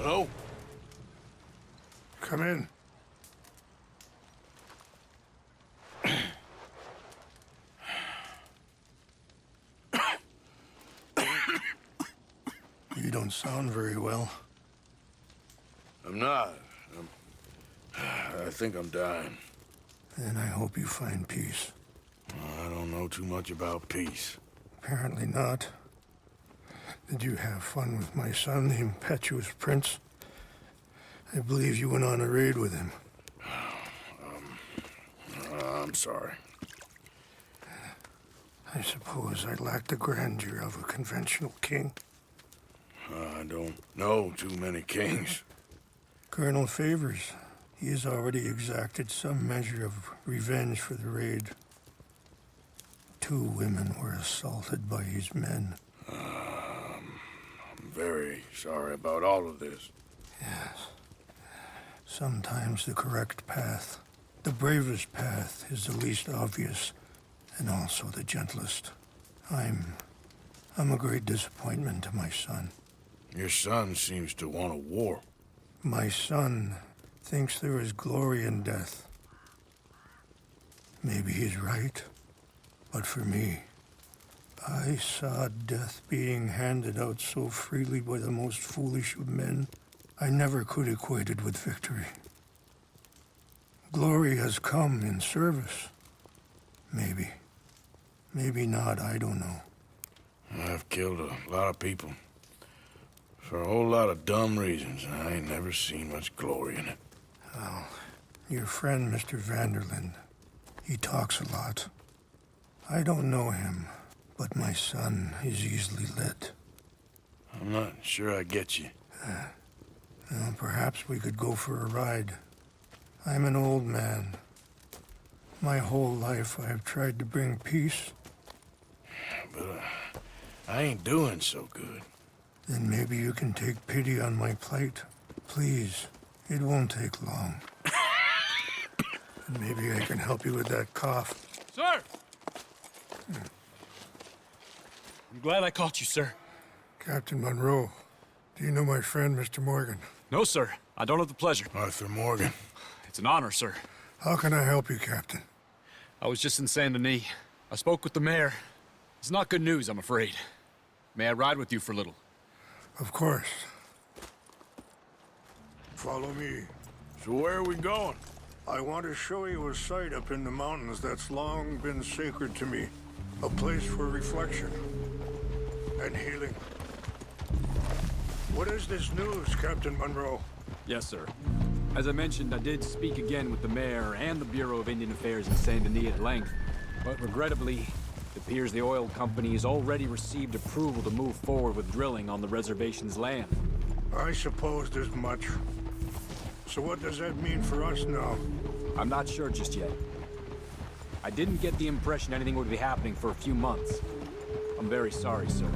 Hello? Come in. You don't sound very well. I'm not. I think I'm dying. Then I hope you find peace. I don't know too much about peace. Apparently not. Did you have fun with my son, the impetuous prince? I believe you went on a raid with him. I'm sorry. I suppose I lack the grandeur of a conventional king. I don't know too many kings. Colonel Favors, he has already exacted some measure of revenge for the raid. 2 women were assaulted by his men. I'm very sorry about all of this. Yes. Sometimes the correct path, the bravest path, is the least obvious, and also the gentlest. I'm a great disappointment to my son. Your son seems to want a war. My son thinks there is glory in death. Maybe he's right, but for me, I saw death being handed out so freely by the most foolish of men, I never could equate it with victory. Glory has come in service. Maybe. Maybe not, I don't know. I've killed a lot of people. For a whole lot of dumb reasons, and I ain't never seen much glory in it. Well, your friend, Mr. Vanderlyn, he talks a lot. I don't know him, but my son is easily led. I'm not sure I get you. Well, perhaps we could go for a ride. I'm an old man. My whole life I have tried to bring peace. But I ain't doing so good. Then maybe you can take pity on my plight. Please, it won't take long. And maybe I can help you with that cough. Sir! I'm glad I caught you, sir. Captain Monroe, do you know my friend, Mr. Morgan? No, sir. I don't have the pleasure. Arthur Morgan. It's an honor, sir. How can I help you, Captain? I was just in Saint Denis. I spoke with the mayor. It's not good news, I'm afraid. May I ride with you for a little? Of course. Follow me. So where are we going? I want to show you a site up in the mountains that's long been sacred to me. A place for reflection and healing. What is this news, Captain Monroe? Yes, sir. As I mentioned, I did speak again with the mayor and the Bureau of Indian Affairs in Saint Denis at length, but regrettably, it appears the oil company has already received approval to move forward with drilling on the reservation's land. I supposed as much. So what does that mean for us now? I'm not sure just yet. I didn't get the impression anything would be happening for a few months. I'm very sorry, sir.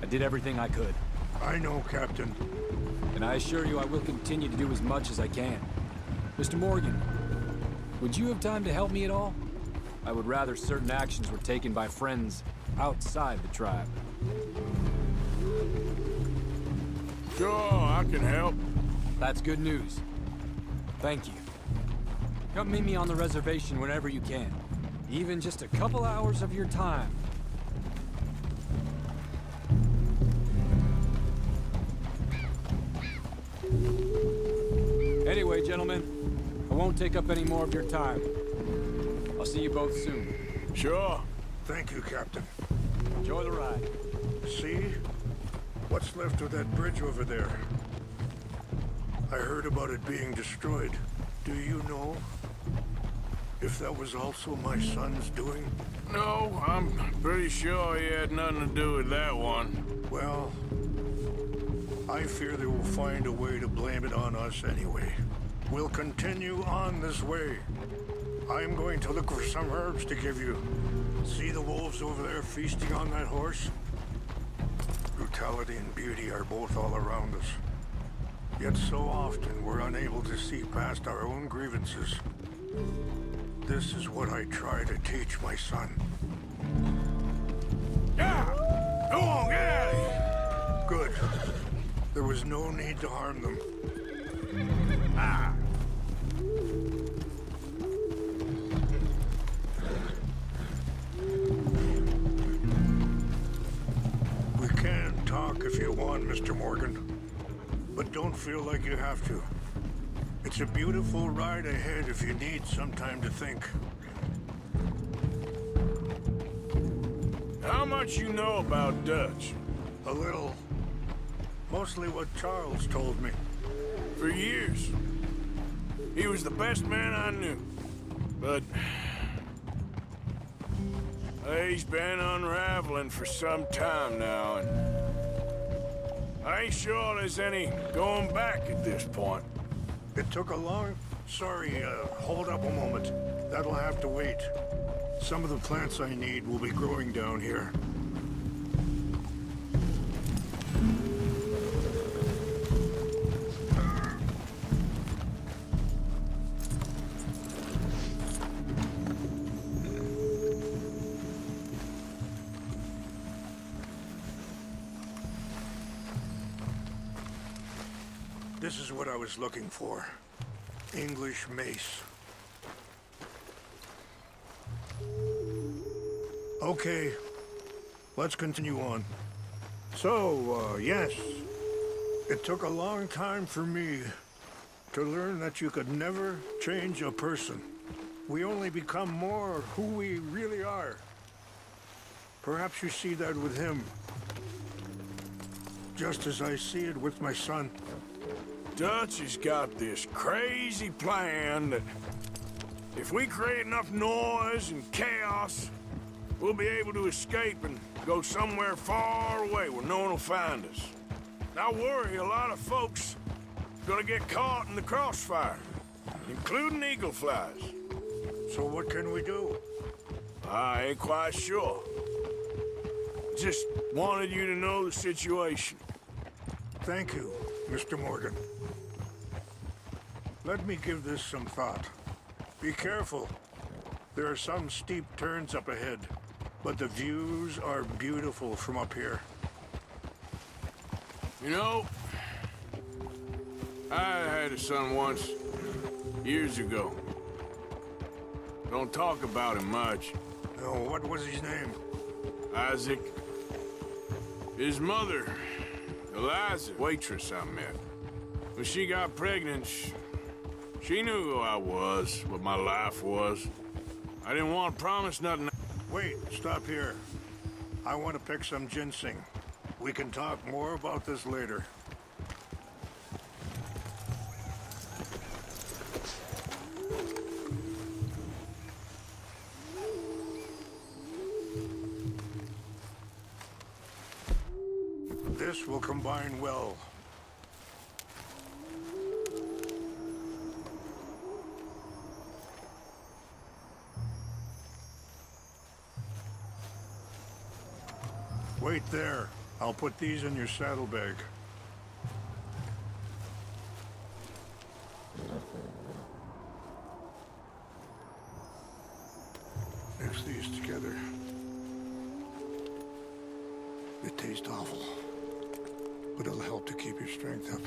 I did everything I could. I know, Captain. And I assure you I will continue to do as much as I can. Mr. Morgan, would you have time to help me at all? I would rather certain actions were taken by friends outside the tribe. Sure, I can help. That's good news. Thank you. Come meet me on the reservation whenever you can. Even just a couple hours of your time. Anyway, gentlemen, I won't take up any more of your time. I'll see you both soon. Sure. Thank you, Captain. Enjoy the ride. See? What's left of that bridge over there? I heard about it being destroyed. Do you know if that was also my son's doing? No, I'm pretty sure he had nothing to do with that one. Well, I fear they will find a way to blame it on us anyway. We'll continue on this way. I'm going to look for some herbs to give you. See the wolves over there feasting on that horse? Brutality and beauty are both all around us. Yet so often we're unable to see past our own grievances. This is what I try to teach my son. Yeah! Go on, get out of here! Good. There was no need to harm them. Ah! We can talk if you want, Mr. Morgan. But don't feel like you have to. It's a beautiful ride ahead if you need some time to think. How much you know about Dutch? A little. Mostly what Charles told me. For years. He was the best man I knew. But... he's been unraveling for some time now, and... I ain't sure there's any going back at this point. It took a long... Sorry, hold up a moment. That'll have to wait. Some of the plants I need will be growing down here. This is what I was looking for. English mace. Okay, let's continue on. So, yes, it took a long time for me to learn that you could never change a person. We only become more who we really are. Perhaps you see that with him, just as I see it with my son. Dutch has got this crazy plan that if we create enough noise and chaos, we'll be able to escape and go somewhere far away where no one will find us. I worry a lot of folks are gonna get caught in the crossfire, including eagle flies. So what can we do? I ain't quite sure. Just wanted you to know the situation. Thank you, Mr. Morgan. Let me give this some thought. Be careful. There are some steep turns up ahead, but the views are beautiful from up here. You know, I had a son once, years ago. Don't talk about him much. Oh, what was his name? Isaac. His mother, Eliza, waitress I met. When she got pregnant, she knew who I was, what my life was. I didn't want to promise nothing. Wait, stop here. I want to pick some ginseng. We can talk more about this later. This will combine well. Wait there. I'll put these in your saddlebag. Mix these together. They taste awful, but it'll help to keep your strength up.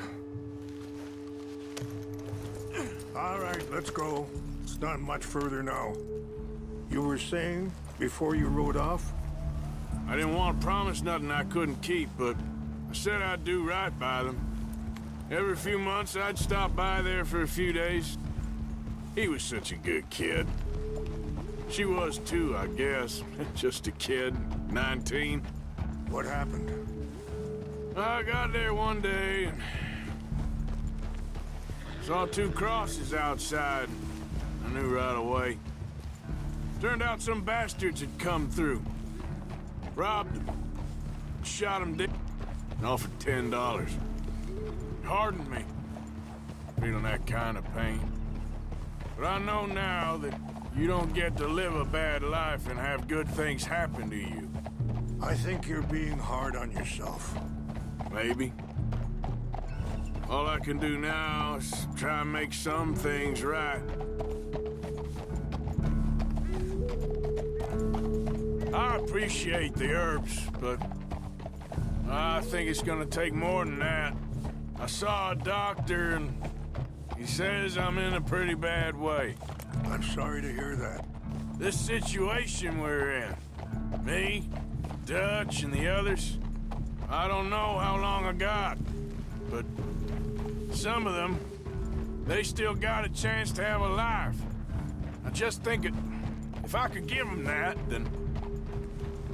All right, let's go. It's not much further now. You were saying before you rode off? I didn't want to promise nothing I couldn't keep, but I said I'd do right by them. Every few months, I'd stop by there for a few days. He was such a good kid. She was too, I guess. Just a kid, 19. What happened? I got there one day and saw two crosses outside. I knew right away. Turned out some bastards had come through. Robbed him, shot him dead, and offered $10. Hardened me, feeling that kind of pain. But I know now that you don't get to live a bad life and have good things happen to you. I think you're being hard on yourself. Maybe. All I can do now is try and make some things right. I appreciate the herbs, but I think it's gonna take more than that. I saw a doctor and he says I'm in a pretty bad way. I'm sorry to hear that. This situation we're in, me, Dutch, and the others, I don't know how long I got, but some of them, they still got a chance to have a life. I just think if I could give them that, then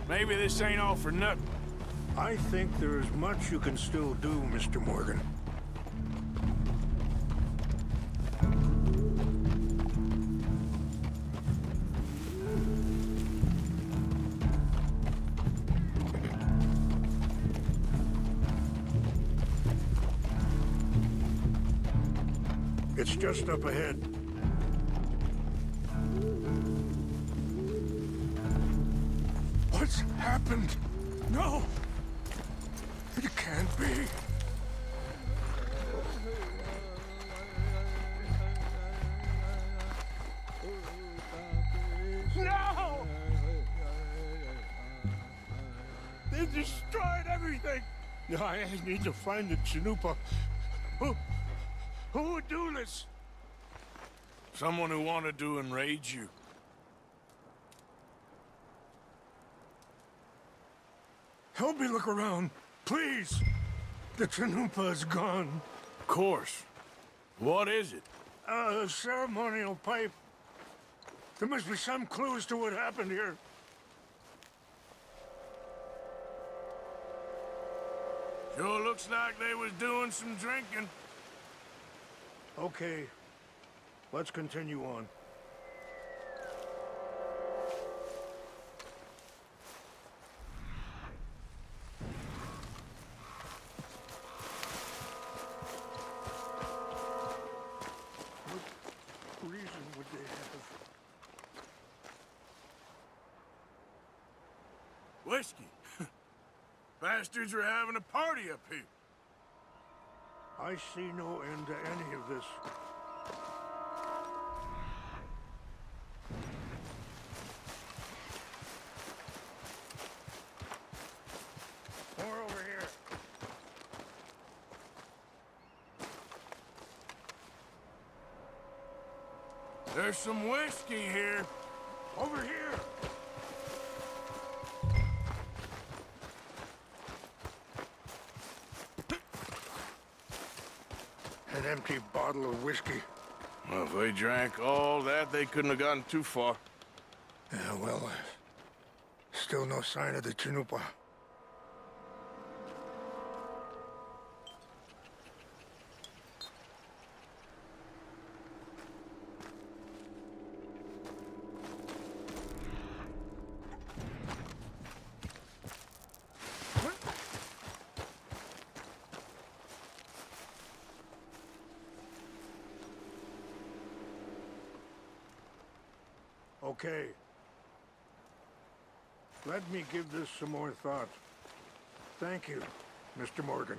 maybe this ain't all for nothing. I think there is much you can still do, Mr. Morgan. It's just up ahead. What's happened? No! It can't be. No! They destroyed everything! I need to find the Chanupa. Who would do this? Someone who wanted to enrage you. Help me look around, please. The Chanupa is gone. Of course. What is it? A ceremonial pipe. There must be some clues to what happened here. Sure looks like they was doing some drinking. Okay, let's continue on. What reason would they have? Whiskey. Bastards are having a party up here. I see no end to any of this. More over here. There's some whiskey here. Over here. An empty bottle of whiskey. Well, if they drank all that, they couldn't have gotten too far. Yeah, well, still no sign of the Chanupa. Okay. Let me give this some more thought. Thank you, Mr. Morgan.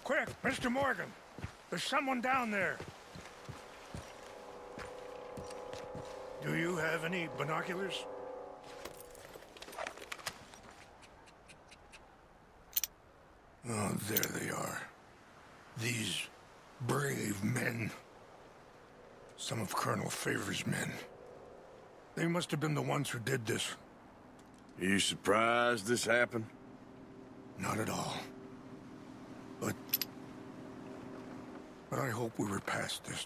Quick, Mr. Morgan. There's someone down there. Do you have any binoculars? Oh, there they are. These brave men. Some of Colonel Favor's men. They must have been the ones who did this. Are you surprised this happened? Not at all. But I hope we were past this.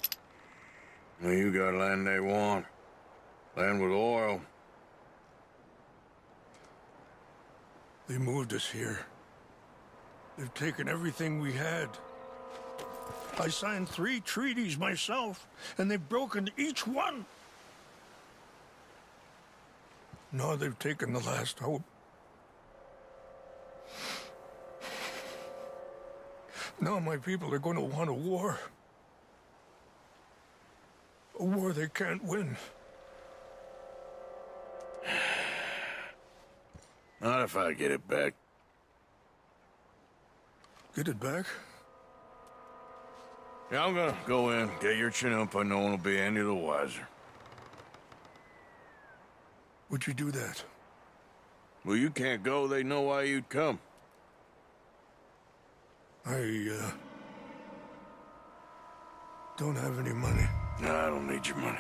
Well, you got land they want. Land with oil. They moved us here. They've taken everything we had. I signed 3 treaties myself, and they've broken each one. Now they've taken the last hope. Now my people are going to want a war. A war they can't win. Not if I get it back. Get it back? Yeah, I'm gonna go in, get your Chanupa, no one will be any the wiser. Would you do that? Well, you can't go. They know why you'd come. I, don't have any money. No, I don't need your money.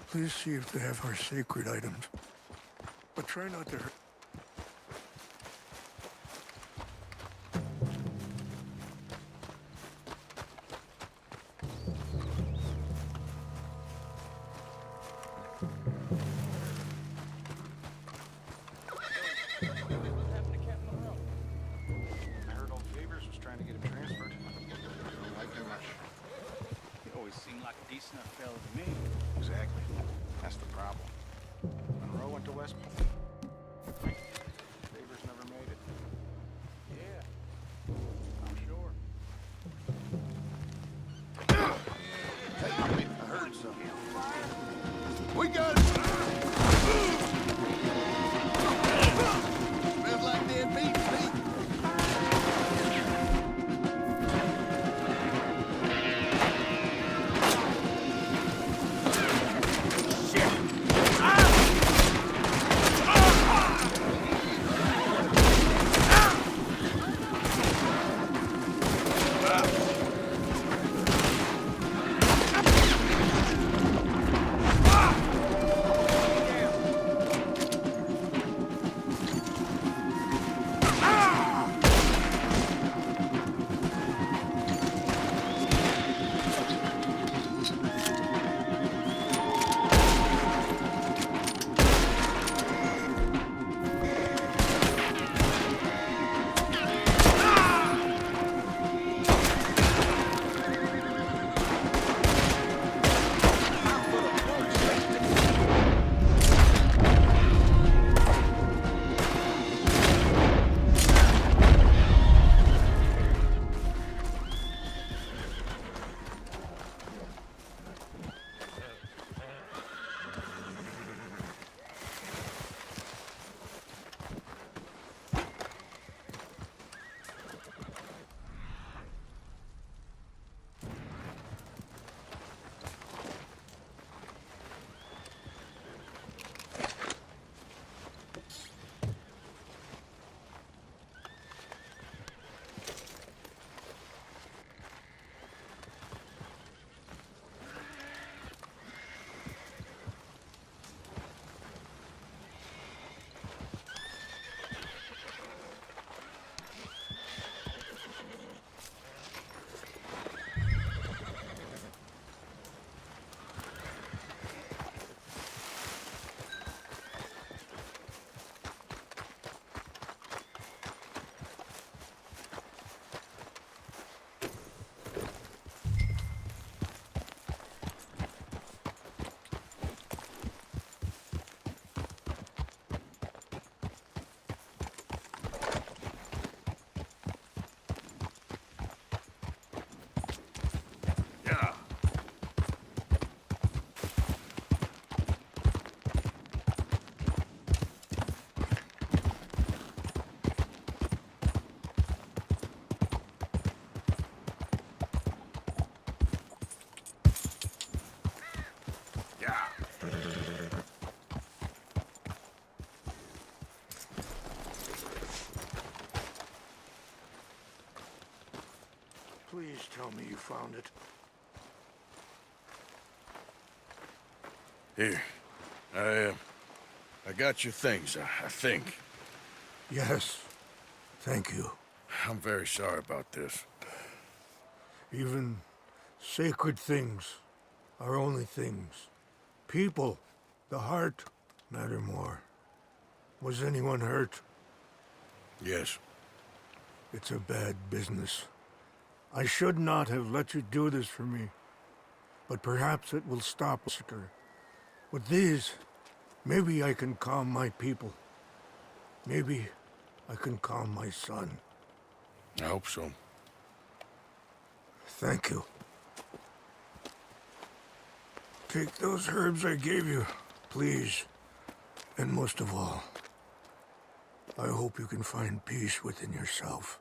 Please see if they have our sacred items. But try not to hurt. I heard old Favors was trying to get him transferred. I don't like him much. He always seemed like a decent enough fellow to me. Exactly. That's the problem. Monroe went to West Point. Favors never made it. Yeah, I'm sure. Hey, I heard something. We got it! Smells like dead meat to me. Please tell me you found it. Here. I got your things, I think. Yes. Thank you. I'm very sorry about this. Even sacred things are only things. People, the heart, matter more. Was anyone hurt? Yes. It's a bad business. I should not have let you do this for me. But perhaps it will stop Oscar. With these, maybe I can calm my people. Maybe I can calm my son. I hope so. Thank you. Take those herbs I gave you, please. And most of all, I hope you can find peace within yourself.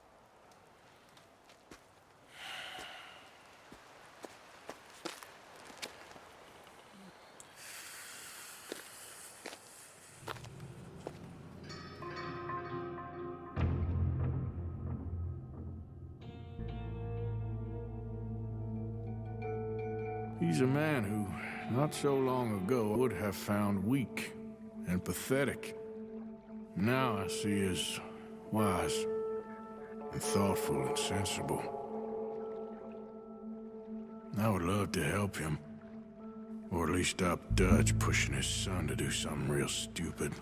He's a man who, not so long ago, would have found weak and pathetic. Now I see as wise and thoughtful and sensible. I would love to help him. Or at least stop Dutch pushing his son to do something real stupid.